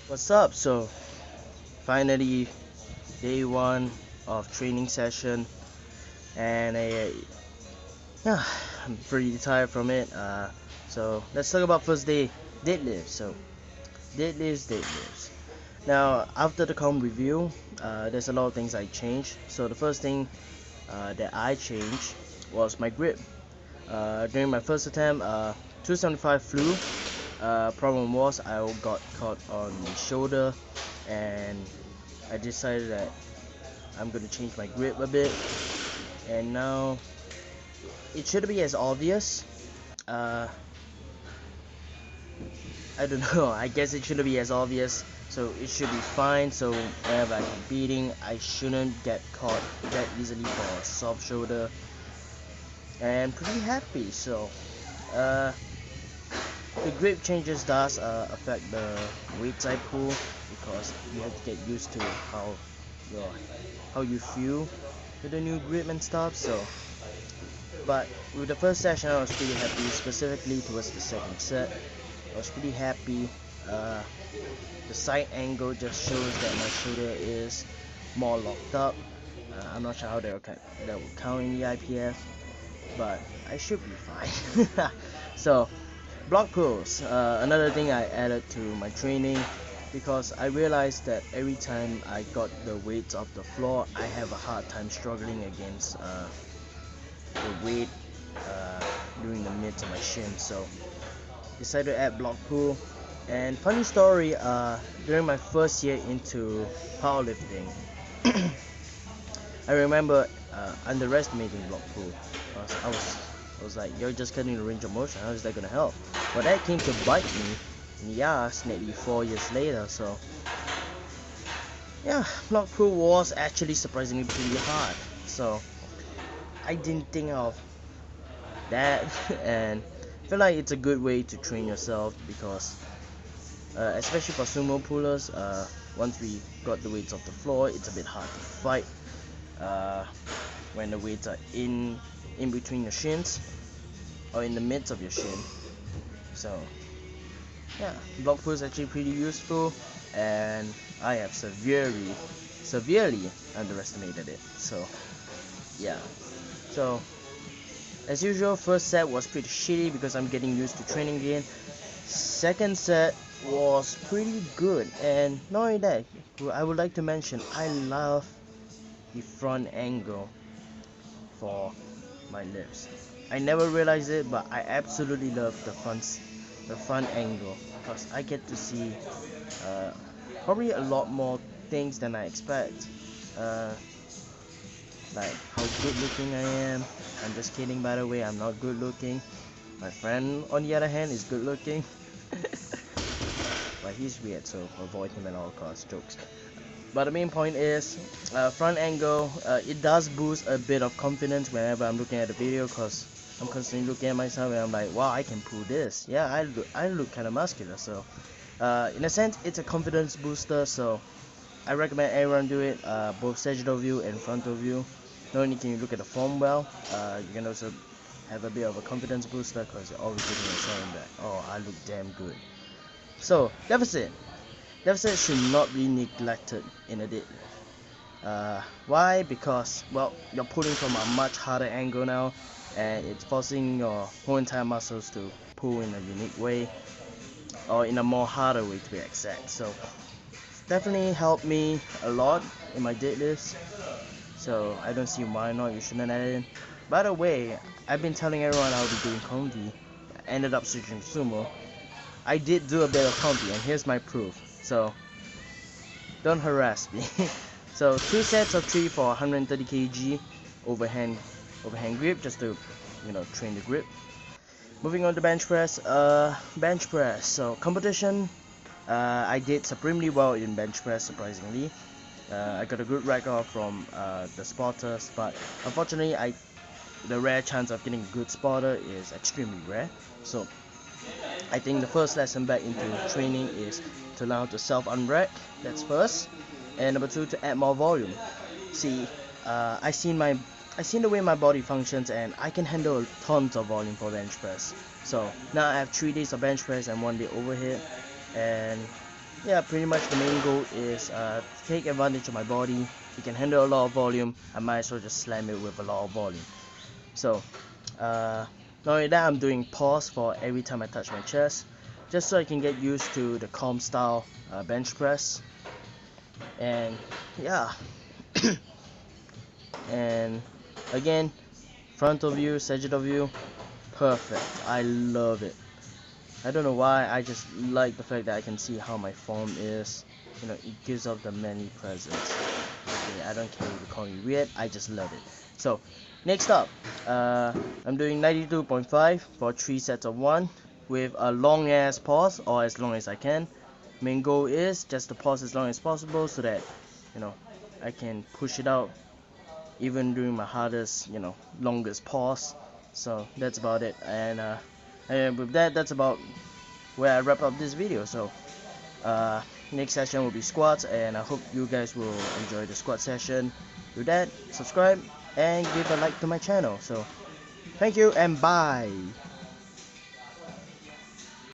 What's up? So finally, day one of training session, and yeah, I'm pretty tired from it. So let's talk about first day deadlifts. So deadlifts. Now after the comp review, there's a lot of things I changed. So the first thing that I changed was my grip. During my first attempt, 275 flew. Problem was I got caught on the shoulder, and I decided that I'm gonna change my grip a bit, and now it should be as obvious. Uh, I don't know. I guess it shouldn't be as obvious, so it should be fine. So whenever I'm competing, I shouldn't get caught that easily for a soft shoulder, and pretty happy. So uh, the grip changes does affect the weights I pull because you have to get used to your how you feel with the new grip and stuff. So but with the first session, I was pretty happy, specifically towards the second set. I was pretty happy. Uh, the side angle just shows that my shoulder is more locked up. I'm not sure how that will count in the IPF, but I should be fine. So, block pulls. Another thing I added to my training because I realized that every time I got the weights off the floor, I have a hard time struggling against the weight uh, during the mids of my shin. So decided to add block pull. And funny story, during my first year into powerlifting, I remember underestimating block pull. I was like, you're just cutting the range of motion. How is that gonna help? But that came to bite me in the ass maybe 4 years later. So yeah, block pull was actually surprisingly pretty hard. So I didn't think of that, and I feel like it's a good way to train yourself because especially for sumo pullers, once we got the weights off the floor, it's a bit hard to fight uh, when the weights are in between your shins or in the midst of your shin. So yeah, block pull is actually pretty useful, and I have severely underestimated it. So yeah, so as usual, first set was pretty shitty because I'm getting used to training again. Second set was pretty good, and not only that, I would like to mention I love the front angle for my lifts. I never realized it, but I absolutely love the front angle because I get to see uh, probably a lot more things than I expect. Uh, like how good looking I am. I'm just kidding, by the way. I'm not good looking. My friend, on the other hand, is good looking. But he's weird, so avoid him at all costs. Jokes. But the main point is, front angle. It does boost a bit of confidence whenever I'm looking at the video, cause I'm constantly looking at myself and I'm like, wow, I can pull this. Yeah, I look kind of muscular. So, in a sense, it's a confidence booster. So, I recommend everyone do it. Both sagittal view and frontal view. Not only can you look at the form well, you can also have a bit of a confidence booster because you're always looking at saying that, oh, I look damn good. So, deficit. Deficit should not be neglected in a deadlift. Why? Because, well, you're pulling from a much harder angle now, and it's forcing your whole entire muscles to pull in a unique way, or in a more harder way to be exact. So, definitely helped me a lot in my deadlifts. So, I don't see why not you shouldn't add it in. By the way, I've been telling everyone I'll be doing combi. Ended up switching to sumo. I did do a bit of combi, and here's my proof. So, don't harass me. So, two sets of three for 130 kg overhand grip, just to train the grip. Moving on to bench press. Bench press. So competition, I did supremely well in bench press, surprisingly. I got a good record from the spotters, but unfortunately, the rare chance of getting a good spotter is extremely rare. So I think the first lesson back into training is to learn how to self-unrack. That's first, and number two, to add more volume. See, I seen the way my body functions, and I can handle tons of volume for bench press. So now I have 3 days of bench press and 1 day overhead, and yeah, pretty much the main goal is take advantage of my body. It can handle a lot of volume. I might as well just slam it with a lot of volume. So not only that, I'm doing pause for every time I touch my chest, just so I can get used to the comp style bench press. And yeah, and again, frontal view, sagittal view, perfect. I love it. I don't know why, I just like the fact that I can see how my form is. You know, it gives off the manly presence. Okay, I don't care if you call me weird, I just love it. So, next up, I'm doing 92.5 for 3 sets of 1 with a long ass pause, or as long as I can. Main goal is just to pause as long as possible so that, you know, I can push it out even during my hardest, longest pause. So that's about it. And with that, that's about where I wrap up this video. So next session will be squats, and I hope you guys will enjoy the squat session. With that, subscribe and give a like to my channel. So thank you and bye.